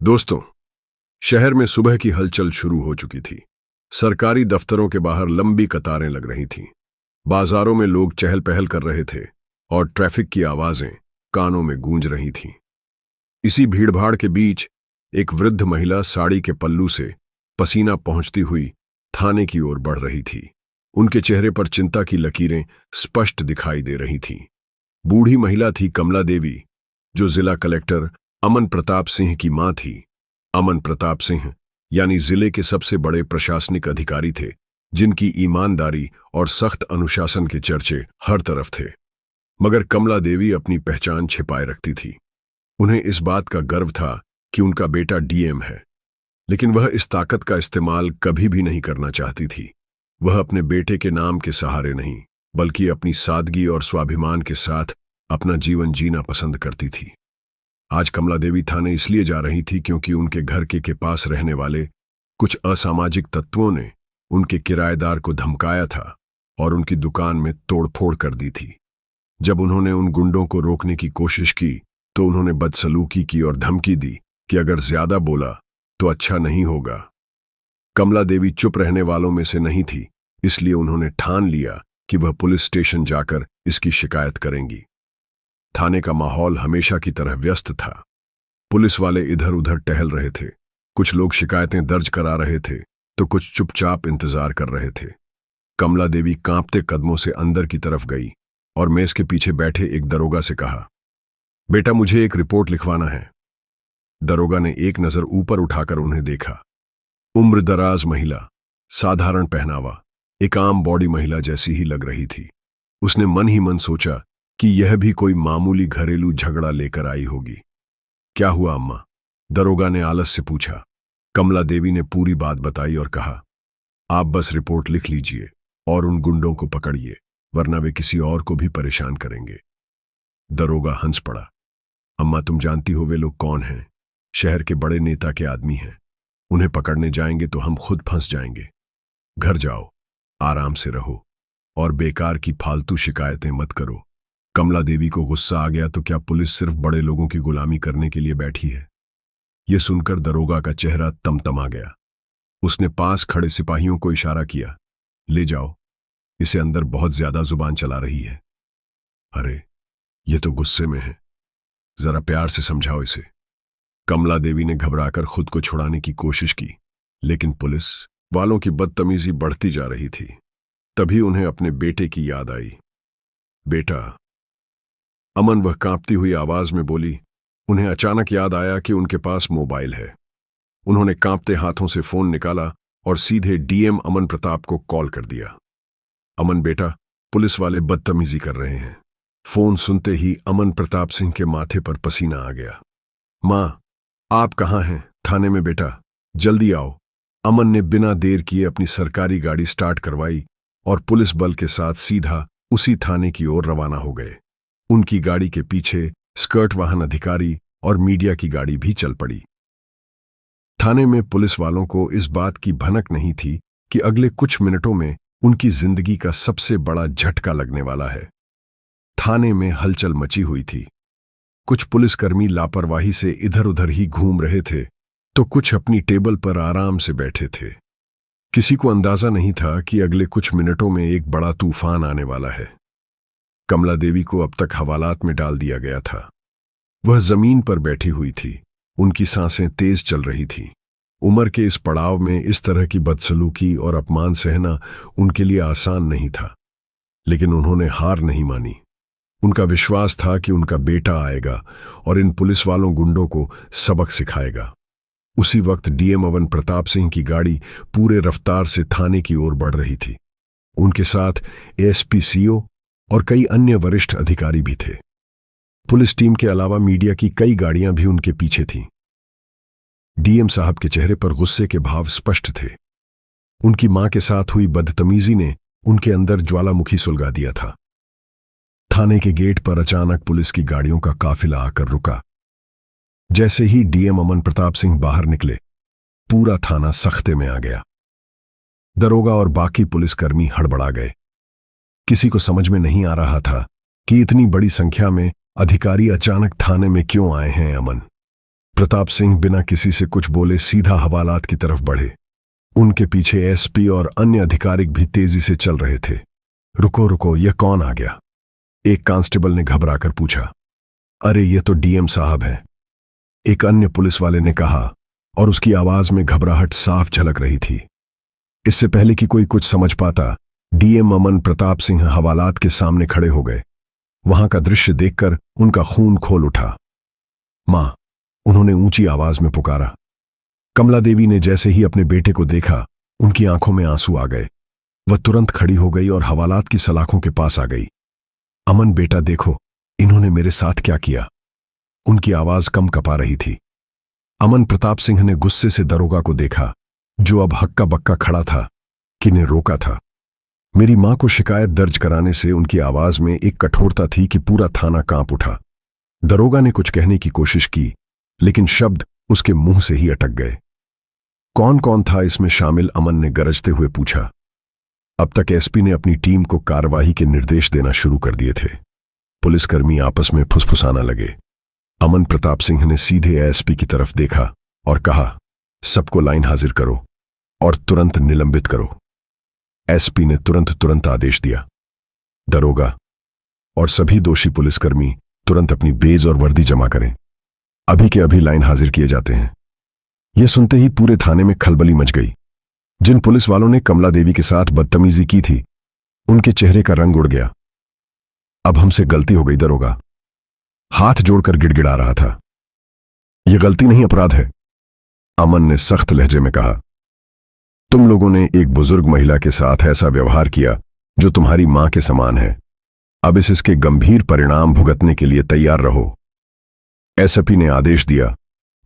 दोस्तों, शहर में सुबह की हलचल शुरू हो चुकी थी। सरकारी दफ्तरों के बाहर लंबी कतारें लग रही थीं। बाजारों में लोग चहल पहल कर रहे थे और ट्रैफिक की आवाजें कानों में गूंज रही थीं। इसी भीड़भाड़ के बीच एक वृद्ध महिला साड़ी के पल्लू से पसीना पहुंचती हुई थाने की ओर बढ़ रही थी। उनके चेहरे पर चिंता की लकीरें स्पष्ट दिखाई दे रही थीं। बूढ़ी महिला थी कमला देवी, जो जिला कलेक्टर अमन प्रताप सिंह की मां थी। अमन प्रताप सिंह यानी जिले के सबसे बड़े प्रशासनिक अधिकारी थे, जिनकी ईमानदारी और सख्त अनुशासन के चर्चे हर तरफ थे। मगर कमला देवी अपनी पहचान छिपाए रखती थी। उन्हें इस बात का गर्व था कि उनका बेटा डीएम है, लेकिन वह इस ताकत का इस्तेमाल कभी भी नहीं करना चाहती थी। वह अपने बेटे के नाम के सहारे नहीं, बल्कि अपनी सादगी और स्वाभिमान के साथ अपना जीवन जीना पसंद करती थी। आज कमला देवी थाने इसलिए जा रही थी क्योंकि उनके घर के पास रहने वाले कुछ असामाजिक तत्वों ने उनके किराएदार को धमकाया था और उनकी दुकान में तोड़फोड़ कर दी थी। जब उन्होंने उन गुंडों को रोकने की कोशिश की तो उन्होंने बदसलूकी की और धमकी दी कि अगर ज्यादा बोला तो अच्छा नहीं होगा। कमला देवी चुप रहने वालों में से नहीं थी, इसलिए उन्होंने ठान लिया कि वह पुलिस स्टेशन जाकर इसकी शिकायत करेंगी। थाने का माहौल हमेशा की तरह व्यस्त था। पुलिस वाले इधर उधर टहल रहे थे। कुछ लोग शिकायतें दर्ज करा रहे थे तो कुछ चुपचाप इंतजार कर रहे थे। कमला देवी कांपते कदमों से अंदर की तरफ गई और मेज के पीछे बैठे एक दरोगा से कहा, बेटा मुझे एक रिपोर्ट लिखवाना है। दरोगा ने एक नजर ऊपर उठाकर उन्हें देखा। उम्रदराज महिला, साधारण पहनावा, एक आम बॉडी महिला जैसी ही लग रही थी। उसने मन ही मन सोचा कि यह भी कोई मामूली घरेलू झगड़ा लेकर आई होगी। क्या हुआ अम्मा? दरोगा ने आलस से पूछा। कमला देवी ने पूरी बात बताई और कहा, आप बस रिपोर्ट लिख लीजिए और उन गुंडों को पकड़िए, वरना वे किसी और को भी परेशान करेंगे। दरोगा हंस पड़ा। अम्मा तुम जानती हो वे लोग कौन हैं? शहर के बड़े नेता के आदमी हैं। उन्हें पकड़ने जाएंगे तो हम खुद फंस जाएंगे। घर जाओ, आराम से रहो और बेकार की फालतू शिकायतें मत करो। कमला देवी को गुस्सा आ गया, तो क्या पुलिस सिर्फ बड़े लोगों की गुलामी करने के लिए बैठी है? यह सुनकर दरोगा का चेहरा तमतमा गया। उसने पास खड़े सिपाहियों को इशारा किया, ले जाओ, इसे अंदर बहुत ज्यादा जुबान चला रही है। अरे ये तो गुस्से में है, जरा प्यार से समझाओ इसे। कमला देवी ने घबराकर खुद को छुड़ाने की कोशिश की, लेकिन पुलिस वालों की बदतमीजी बढ़ती जा रही थी। तभी उन्हें अपने बेटे की याद आई। बेटा, अमन वह कांपती हुई आवाज में बोली। उन्हें अचानक याद आया कि उनके पास मोबाइल है। उन्होंने कांपते हाथों से फोन निकाला और सीधे डीएम अमन प्रताप को कॉल कर दिया। अमन बेटा, पुलिस वाले बदतमीजी कर रहे हैं। फोन सुनते ही अमन प्रताप सिंह के माथे पर पसीना आ गया। मां, आप कहां हैं? थाने में बेटा, जल्दी आओ। अमन ने बिना देर किए अपनी सरकारी गाड़ी स्टार्ट करवाई और पुलिस बल के साथ सीधा उसी थाने की ओर रवाना हो गए। उनकी गाड़ी के पीछे स्कर्ट वाहन अधिकारी और मीडिया की गाड़ी भी चल पड़ी। थाने में पुलिस वालों को इस बात की भनक नहीं थी कि अगले कुछ मिनटों में उनकी जिंदगी का सबसे बड़ा झटका लगने वाला है। थाने में हलचल मची हुई थी। कुछ पुलिसकर्मी लापरवाही से इधर उधर ही घूम रहे थे, तो कुछ अपनी टेबल पर आराम से बैठे थे। किसी को अंदाजा नहीं था कि अगले कुछ मिनटों में एक बड़ा तूफान आने वाला है। कमला देवी को अब तक हवालात में डाल दिया गया था। वह जमीन पर बैठी हुई थी। उनकी सांसें तेज चल रही थीं। उम्र के इस पड़ाव में इस तरह की बदसलूकी और अपमान सहना उनके लिए आसान नहीं था, लेकिन उन्होंने हार नहीं मानी। उनका विश्वास था कि उनका बेटा आएगा और इन पुलिस वालों गुंडों को सबक सिखाएगा। उसी वक्त डीएम अमन प्रताप सिंह की गाड़ी पूरे रफ्तार से थाने की ओर बढ़ रही थी। उनके साथ एएसपी सीओ और कई अन्य वरिष्ठ अधिकारी भी थे। पुलिस टीम के अलावा मीडिया की कई गाड़ियां भी उनके पीछे थीं। डीएम साहब के चेहरे पर गुस्से के भाव स्पष्ट थे। उनकी मां के साथ हुई बदतमीजी ने उनके अंदर ज्वालामुखी सुलगा दिया था। थाने के गेट पर अचानक पुलिस की गाड़ियों का काफिला आकर रुका। जैसे ही डीएम अमन प्रताप सिंह बाहर निकले, पूरा थाना सख्ते में आ गया। दरोगा और बाकी पुलिसकर्मी हड़बड़ा गए। किसी को समझ में नहीं आ रहा था कि इतनी बड़ी संख्या में अधिकारी अचानक थाने में क्यों आए हैं। अमन प्रताप सिंह बिना किसी से कुछ बोले सीधा हवालात की तरफ बढ़े। उनके पीछे एसपी और अन्य अधिकारिक भी तेजी से चल रहे थे। रुको रुको, यह कौन आ गया? एक कांस्टेबल ने घबराकर पूछा। अरे ये तो डीएम साहब हैं, एक अन्य पुलिस वाले ने कहा, और उसकी आवाज में घबराहट साफ झलक रही थी। इससे पहले कि कोई कुछ समझ पाता, डीएम अमन प्रताप सिंह हवालात के सामने खड़े हो गए। वहां का दृश्य देखकर उनका खून खोल उठा। मां, उन्होंने ऊंची आवाज में पुकारा। कमला देवी ने जैसे ही अपने बेटे को देखा, उनकी आंखों में आंसू आ गए। वह तुरंत खड़ी हो गई और हवालात की सलाखों के पास आ गई। अमन बेटा देखो, इन्होंने मेरे साथ क्या किया। उनकी आवाज कम कपा रही थी। अमन प्रताप सिंह ने गुस्से से दरोगा को देखा, जो अब हक्का बक्का खड़ा था, किन्हें रोका था। मेरी मां को शिकायत दर्ज कराने से उनकी आवाज में एक कठोरता थी कि पूरा थाना कांप उठा। दरोगा ने कुछ कहने की कोशिश की, लेकिन शब्द उसके मुंह से ही अटक गए। कौन कौन था इसमें शामिल? अमन ने गरजते हुए पूछा। अब तक एसपी ने अपनी टीम को कार्रवाई के निर्देश देना शुरू कर दिए थे। पुलिसकर्मी आपस में फुसफुसाना लगे। अमन प्रताप सिंह ने सीधे एसपी की तरफ देखा और कहा, सबको लाइन हाजिर करो और तुरंत निलंबित करो। एसपी ने तुरंत आदेश दिया। दरोगा और सभी दोषी पुलिसकर्मी तुरंत अपनी बेज और वर्दी जमा करें। अभी के अभी लाइन हाजिर किए जाते हैं। यह सुनते ही पूरे थाने में खलबली मच गई। जिन पुलिस वालों ने कमला देवी के साथ बदतमीजी की थी, उनके चेहरे का रंग उड़ गया। अब हमसे गलती हो गई, दरोगा हाथ जोड़कर गिड़गिड़ा रहा था। यह गलती नहीं, अपराध है, अमन ने सख्त लहजे में कहा। तुम लोगों ने एक बुजुर्ग महिला के साथ ऐसा व्यवहार किया जो तुम्हारी मां के समान है। अब इसके गंभीर परिणाम भुगतने के लिए तैयार रहो। एसपी ने आदेश दिया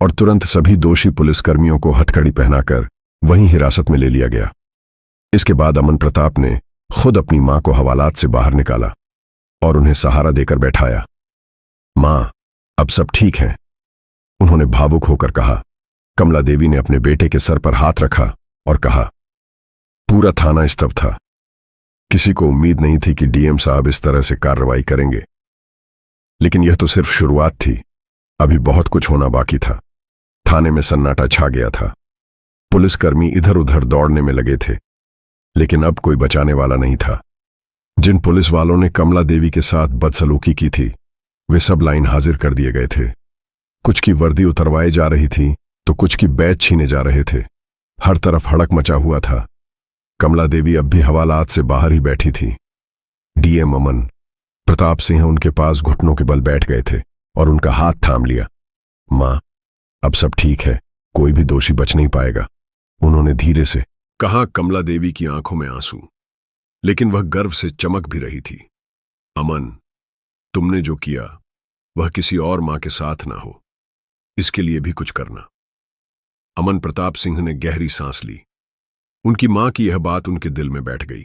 और तुरंत सभी दोषी पुलिसकर्मियों को हथकड़ी पहनाकर वहीं हिरासत में ले लिया गया। इसके बाद अमन प्रताप ने खुद अपनी मां को हवालात से बाहर निकाला और उन्हें सहारा देकर बैठाया। मां, अब सब ठीक है, उन्होंने भावुक होकर कहा। कमला देवी ने अपने बेटे के सर पर हाथ रखा और कहा, पूरा थाना स्तब्ध था। किसी को उम्मीद नहीं थी कि डीएम साहब इस तरह से कार्रवाई करेंगे, लेकिन यह तो सिर्फ शुरुआत थी। अभी बहुत कुछ होना बाकी था। थाने में सन्नाटा छा गया था। पुलिसकर्मी इधर उधर दौड़ने में लगे थे, लेकिन अब कोई बचाने वाला नहीं था। जिन पुलिस वालों ने कमला देवी के साथ बदसलूकी की थी, वे सब लाइन हाजिर कर दिए गए थे। कुछ की वर्दी उतरवाई जा रही थी तो कुछ की बैच छीने जा रहे थे। हर तरफ हड़क मचा हुआ था। कमला देवी अब भी हवालात से बाहर ही बैठी थी। डीएम अमन प्रताप सिंह उनके पास घुटनों के बल बैठ गए थे और उनका हाथ थाम लिया। मां, अब सब ठीक है, कोई भी दोषी बच नहीं पाएगा, उन्होंने धीरे से कहा। कमला देवी की आंखों में आंसू, लेकिन वह गर्व से चमक भी रही थी। अमन, तुमने जो किया वह किसी और मां के साथ ना हो, इसके लिए भी कुछ करना। अमन प्रताप सिंह ने गहरी सांस ली। उनकी मां की यह बात उनके दिल में बैठ गई।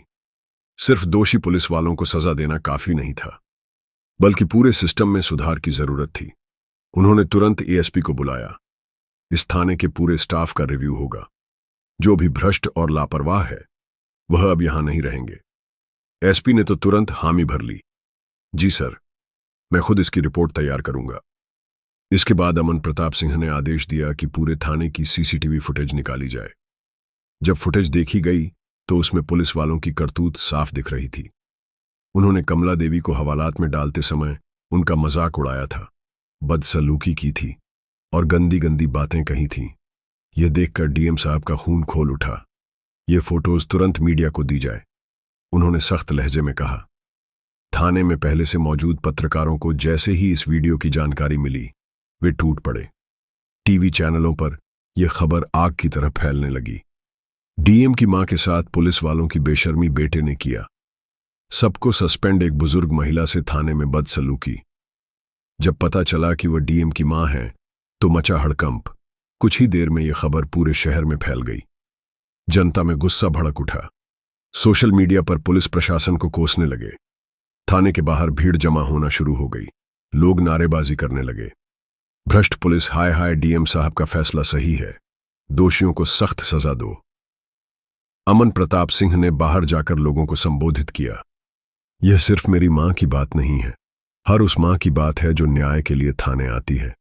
सिर्फ दोषी पुलिस वालों को सजा देना काफी नहीं था, बल्कि पूरे सिस्टम में सुधार की जरूरत थी। उन्होंने तुरंत एएसपी को बुलाया। इस थाने के पूरे स्टाफ का रिव्यू होगा। जो भी भ्रष्ट और लापरवाह है, वह अब यहां नहीं रहेंगे। एसपी ने तो तुरंत हामी भर ली। जी सर, मैं खुद इसकी रिपोर्ट तैयार करूंगा। इसके बाद अमन प्रताप सिंह ने आदेश दिया कि पूरे थाने की सीसीटीवी फुटेज निकाली जाए। जब फुटेज देखी गई तो उसमें पुलिस वालों की करतूत साफ दिख रही थी। उन्होंने कमला देवी को हवालात में डालते समय उनका मजाक उड़ाया था, बदसलूकी की थी और गंदी गंदी बातें कही थीं। यह देखकर डीएम साहब का खून खोल उठा। ये फोटोज तुरंत मीडिया को दी जाए, उन्होंने सख्त लहजे में कहा। थाने में पहले से मौजूद पत्रकारों को जैसे ही इस वीडियो की जानकारी मिली, वे टूट पड़े। टीवी चैनलों पर यह खबर आग की तरह फैलने लगी। डीएम की मां के साथ पुलिस वालों की बेशर्मी बेटे ने किया। सबको सस्पेंड एक बुजुर्ग महिला से थाने में बदसलूकी। जब पता चला कि वह डीएम की मां है तो मचा हड़कंप। कुछ ही देर में यह खबर पूरे शहर में फैल गई। जनता में गुस्सा भड़क उठा। सोशल मीडिया पर पुलिस प्रशासन को कोसने लगे। थाने के बाहर भीड़ जमा होना शुरू हो गई। लोग नारेबाजी करने लगे। भ्रष्ट पुलिस, हाय हाय, डीएम साहब का फैसला सही है, दोषियों को सख्त सजा दो। अमन प्रताप सिंह ने बाहर जाकर लोगों को संबोधित किया। यह सिर्फ मेरी मां की बात नहीं है, हर उस मां की बात है जो न्याय के लिए थाने आती है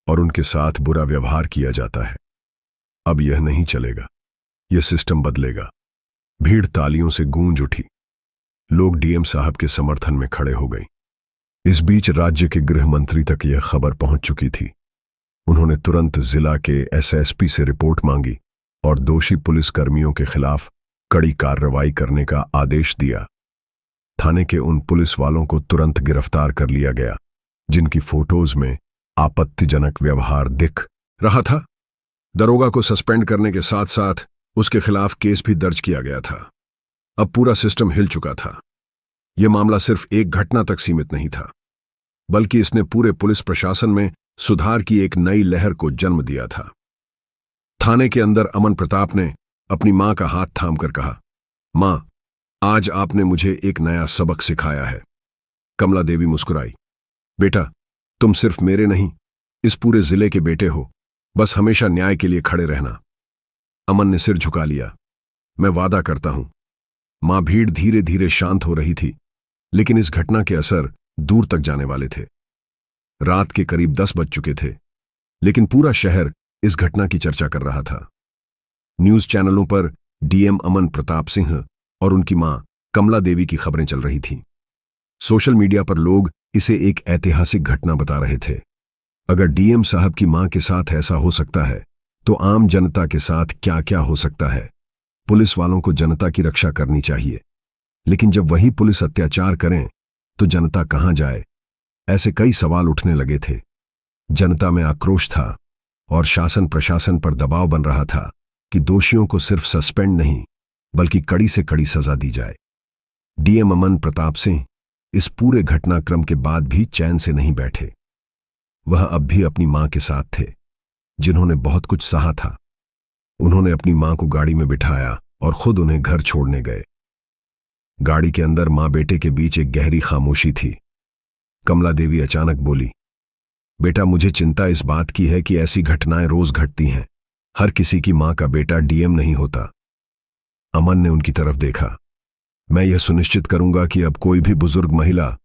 और उनके साथ बुरा व्यवहार किया जाता है। अब यह नहीं चलेगा, यह सिस्टम बदलेगा। भीड़ तालियों से गूंज उठी। लोग डीएम साहब के समर्थन में खड़े हो गए। इस बीच राज्य के गृह मंत्री तक यह खबर पहुंच चुकी थी। उन्होंने तुरंत जिला के एसएसपी से रिपोर्ट मांगी और दोषी पुलिसकर्मियों के खिलाफ कड़ी कार्रवाई करने का आदेश दिया। थाने के उन पुलिस वालों को तुरंत गिरफ्तार कर लिया गया जिनकी फोटोज में आपत्तिजनक व्यवहार दिख रहा था। दरोगा को सस्पेंड करने के साथ साथ उसके खिलाफ केस भी दर्ज किया गया था। अब पूरा सिस्टम हिल चुका था। यह मामला सिर्फ एक घटना तक सीमित नहीं था, बल्कि इसने पूरे पुलिस प्रशासन में सुधार की एक नई लहर को जन्म दिया था। थाने के अंदर अमन प्रताप ने अपनी मां का हाथ थामकर कहा, मां, आज आपने मुझे एक नया सबक सिखाया है। कमला देवी मुस्कुराई। बेटा, तुम सिर्फ मेरे नहीं, इस पूरे जिले के बेटे हो। बस हमेशा न्याय के लिए खड़े रहना। अमन ने सिर झुका लिया। मैं वादा करता हूं। मां। भीड़ धीरे धीरे शांत हो रही थी, लेकिन इस घटना के असर दूर तक जाने वाले थे। रात के करीब 10 बज चुके थे, लेकिन पूरा शहर इस घटना की चर्चा कर रहा था। न्यूज चैनलों पर डीएम अमन प्रताप सिंह और उनकी मां कमला देवी की खबरें चल रही थीं। सोशल मीडिया पर लोग इसे एक ऐतिहासिक घटना बता रहे थे। अगर डीएम साहब की मां के साथ ऐसा हो सकता है, तो आम जनता के साथ क्या क्या हो सकता है। पुलिस वालों को जनता की रक्षा करनी चाहिए, लेकिन जब वही पुलिस अत्याचार करें तो जनता कहां जाए। ऐसे कई सवाल उठने लगे थे। जनता में आक्रोश था और शासन प्रशासन पर दबाव बन रहा था कि दोषियों को सिर्फ सस्पेंड नहीं, बल्कि कड़ी से कड़ी सजा दी जाए। डीएम अमन प्रताप सिंह इस पूरे घटनाक्रम के बाद भी चैन से नहीं बैठे। वह अब भी अपनी मां के साथ थे, जिन्होंने बहुत कुछ सहा था। उन्होंने अपनी मां को गाड़ी में बिठाया और खुद उन्हें घर छोड़ने गए। गाड़ी के अंदर मां बेटे के बीच एक गहरी खामोशी थी। कमला देवी अचानक बोली, बेटा, मुझे चिंता इस बात की है कि ऐसी घटनाएं रोज घटती हैं। हर किसी की मां का बेटा डीएम नहीं होता। अमन ने उनकी तरफ देखा। मैं यह सुनिश्चित करूंगा कि अब कोई भी बुजुर्ग महिला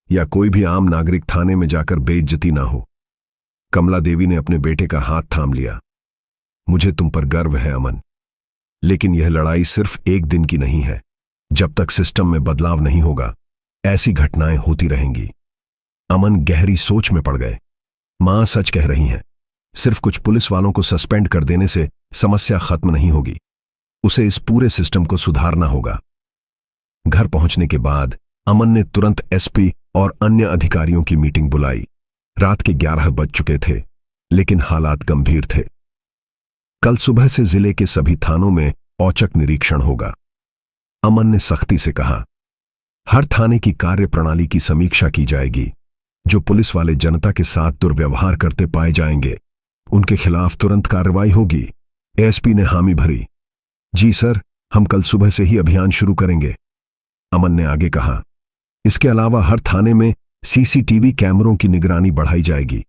या कोई भी आम नागरिक थाने में जाकर बेइज्जती ना हो। कमला देवी ने अपने बेटे का हाथ थाम लिया। मुझे तुम पर गर्व है अमन, लेकिन यह लड़ाई सिर्फ एक दिन की नहीं है। जब तक सिस्टम में बदलाव नहीं होगा, ऐसी घटनाएं होती रहेंगी। अमन गहरी सोच में पड़ गए। मां सच कह रही हैं। सिर्फ कुछ पुलिस वालों को सस्पेंड कर देने से समस्या खत्म नहीं होगी। उसे इस पूरे सिस्टम को सुधारना होगा। घर पहुंचने के बाद अमन ने तुरंत एसपी और अन्य अधिकारियों की मीटिंग बुलाई। रात के 11 बज चुके थे, लेकिन हालात गंभीर थे। कल सुबह से जिले के सभी थानों में औचक निरीक्षण होगा। अमन ने सख्ती से कहा, हर थाने की कार्यप्रणाली की समीक्षा की जाएगी। जो पुलिस वाले जनता के साथ दुर्व्यवहार करते पाए जाएंगे, उनके खिलाफ तुरंत कार्रवाई होगी। एसपी ने हामी भरी। जी सर, हम कल सुबह से ही अभियान शुरू करेंगे। अमन ने आगे कहा, इसके अलावा हर थाने में सीसीटीवी कैमरों की निगरानी बढ़ाई जाएगी।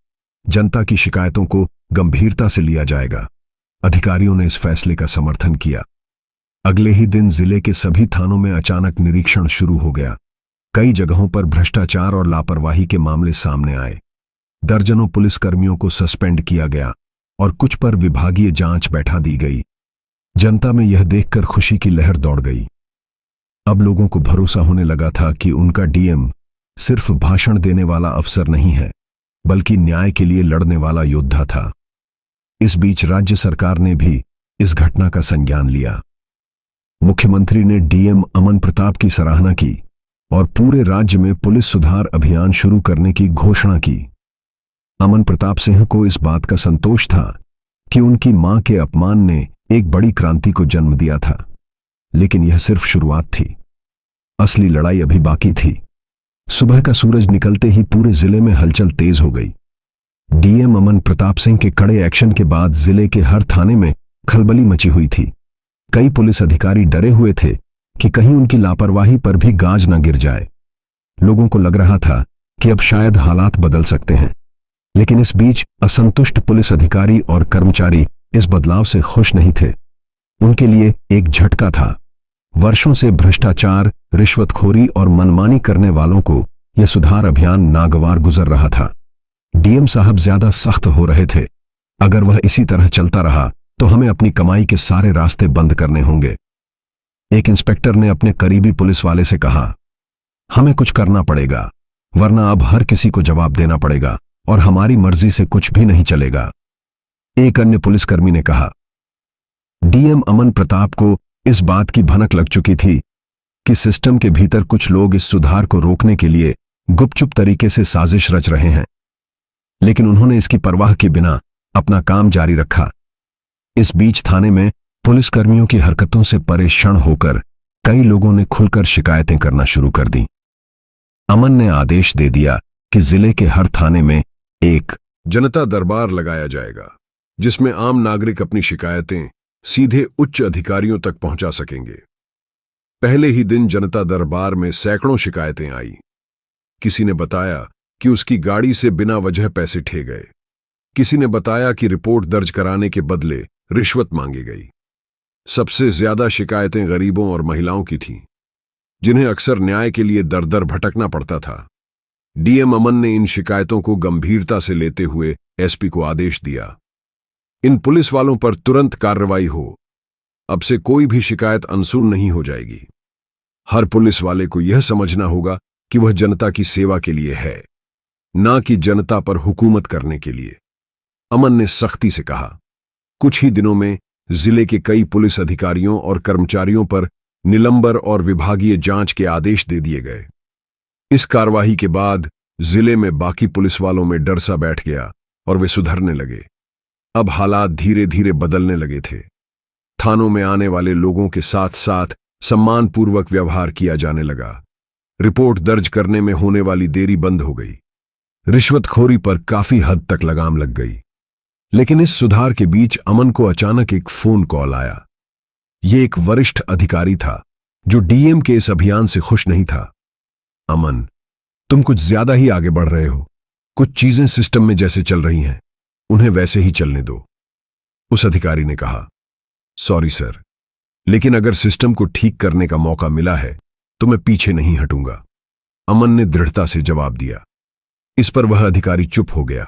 जनता की शिकायतों को गंभीरता से लिया जाएगा। अधिकारियों ने इस फैसले का समर्थन किया। अगले ही दिन जिले के सभी थानों में अचानक निरीक्षण शुरू हो गया। कई जगहों पर भ्रष्टाचार और लापरवाही के मामले सामने आए। दर्जनों पुलिसकर्मियों को सस्पेंड किया गया और कुछ पर विभागीय जांच बैठा दी गई। जनता में यह देखकर खुशी की लहर दौड़ गई। अब लोगों को भरोसा होने लगा था कि उनका डीएम सिर्फ भाषण देने वाला अफसर नहीं है, बल्कि न्याय के लिए लड़ने वाला योद्धा था। इस बीच राज्य सरकार ने भी इस घटना का संज्ञान लिया। मुख्यमंत्री ने डीएम अमन प्रताप की सराहना की और पूरे राज्य में पुलिस सुधार अभियान शुरू करने की घोषणा की। अमन प्रताप सिंह को इस बात का संतोष था कि उनकी मां के अपमान ने एक बड़ी क्रांति को जन्म दिया था, लेकिन यह सिर्फ शुरुआत थी। असली लड़ाई अभी बाकी थी। सुबह का सूरज निकलते ही पूरे जिले में हलचल तेज हो गई। डीएम अमन प्रताप सिंह के कड़े एक्शन के बाद जिले के हर थाने में खलबली मची हुई थी। कई पुलिस अधिकारी डरे हुए थे कि कहीं उनकी लापरवाही पर भी गाज न गिर जाए। लोगों को लग रहा था कि अब शायद हालात बदल सकते हैं, लेकिन इस बीच असंतुष्ट पुलिस अधिकारी और कर्मचारी इस बदलाव से खुश नहीं थे। उनके लिए एक झटका था। वर्षों से भ्रष्टाचार, रिश्वतखोरी और मनमानी करने वालों को यह सुधार अभियान नागवार गुजर रहा था। डीएम साहब ज्यादा सख्त हो रहे थे। अगर वह इसी तरह चलता रहा तो हमें अपनी कमाई के सारे रास्ते बंद करने होंगे। एक इंस्पेक्टर ने अपने करीबी पुलिस वाले से कहा, हमें कुछ करना पड़ेगा, वरना अब हर किसी को जवाब देना पड़ेगा और हमारी मर्जी से कुछ भी नहीं चलेगा। एक अन्य पुलिसकर्मी ने कहा, डीएम अमन प्रताप को इस बात की भनक लग चुकी थी कि सिस्टम के भीतर कुछ लोग इस सुधार को रोकने के लिए गुपचुप तरीके से साजिश रच रहे हैं, लेकिन उन्होंने इसकी परवाह के बिना अपना काम जारी रखा। इस बीच थाने में पुलिसकर्मियों की हरकतों से परेशान होकर कई लोगों ने खुलकर शिकायतें करना शुरू कर दी। अमन ने आदेश दे दिया कि जिले के हर थाने में एक जनता दरबार लगाया जाएगा, जिसमें आम नागरिक अपनी शिकायतें सीधे उच्च अधिकारियों तक पहुंचा सकेंगे। पहले ही दिन जनता दरबार में सैकड़ों शिकायतें आई। किसी ने बताया कि उसकी गाड़ी से बिना वजह पैसे ठे गए। किसी ने बताया कि रिपोर्ट दर्ज कराने के बदले रिश्वत मांगी गई। सबसे ज्यादा शिकायतें गरीबों और महिलाओं की थीं, जिन्हें अक्सर न्याय के लिए दर दर भटकना पड़ता था। डीएम अमन ने इन शिकायतों को गंभीरता से लेते हुए एसपी को आदेश दिया, इन पुलिस वालों पर तुरंत कार्रवाई हो। अब से कोई भी शिकायत अनसुन नहीं हो जाएगी। हर पुलिस वाले को यह समझना होगा कि वह जनता की सेवा के लिए है, ना कि जनता पर हुकूमत करने के लिए। अमन ने सख्ती से कहा। कुछ ही दिनों में जिले के कई पुलिस अधिकारियों और कर्मचारियों पर निलंबन और विभागीय जांच के आदेश दे दिए गए। इस कार्रवाई के बाद जिले में बाकी पुलिस वालों में डर सा बैठ गया और वे सुधरने लगे। अब हालात धीरे धीरे बदलने लगे थे। थानों में आने वाले लोगों के साथ साथ सम्मानपूर्वक व्यवहार किया जाने लगा। रिपोर्ट दर्ज करने में होने वाली देरी बंद हो गई। रिश्वतखोरी पर काफी हद तक लगाम लग गई। लेकिन इस सुधार के बीच अमन को अचानक एक फोन कॉल आया। यह एक वरिष्ठ अधिकारी था जो डीएम के इस अभियान से खुश नहीं था। अमन, तुम कुछ ज्यादा ही आगे बढ़ रहे हो। कुछ चीजें सिस्टम में जैसे चल रही हैं, उन्हें वैसे ही चलने दो। उस अधिकारी ने कहा, सॉरी सर, लेकिन अगर सिस्टम को ठीक करने का मौका मिला है तो मैं पीछे नहीं हटूंगा। अमन ने दृढ़ता से जवाब दिया। इस पर वह अधिकारी चुप हो गया।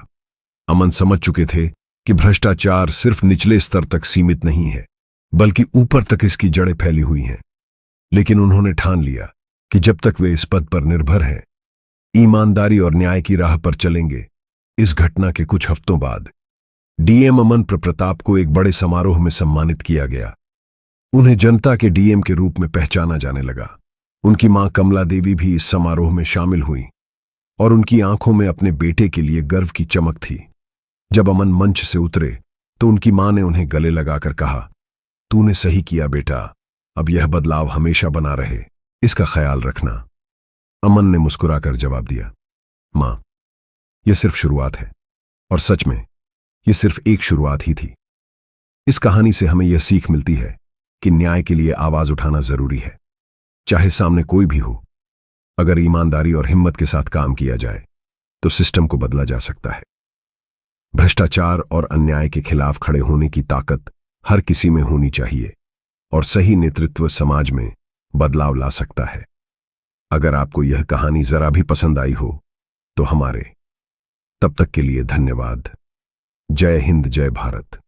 अमन समझ चुके थे कि भ्रष्टाचार सिर्फ निचले स्तर तक सीमित नहीं है, बल्कि ऊपर तक इसकी जड़ें फैली हुई हैं। लेकिन उन्होंने ठान लिया कि जब तक वे इस पद पर निर्भर हैं, ईमानदारी और न्याय की राह पर चलेंगे। इस घटना के कुछ हफ्तों बाद डीएम अमन प्रताप को एक बड़े समारोह में सम्मानित किया गया। उन्हें जनता के डीएम के रूप में पहचाना जाने लगा। उनकी मां कमला देवी भी इस समारोह में शामिल हुई और उनकी आंखों में अपने बेटे के लिए गर्व की चमक थी। जब अमन मंच से उतरे तो उनकी मां ने उन्हें गले लगाकर कहा, तूने सही किया बेटा, अब यह बदलाव हमेशा बना रहे, इसका ख्याल रखना। अमन ने मुस्कुराकर जवाब दिया, मां, यह सिर्फ शुरुआत है। और सच में यह सिर्फ एक शुरुआत ही थी। इस कहानी से हमें यह सीख मिलती है कि न्याय के लिए आवाज उठाना जरूरी है, चाहे सामने कोई भी हो। अगर ईमानदारी और हिम्मत के साथ काम किया जाए तो सिस्टम को बदला जा सकता है। भ्रष्टाचार और अन्याय के खिलाफ खड़े होने की ताकत हर किसी में होनी चाहिए और सही नेतृत्व समाज में बदलाव ला सकता है। अगर आपको यह कहानी जरा भी पसंद आई हो तो हमारे तब तक के लिए धन्यवाद। जय हिंद, जय भारत।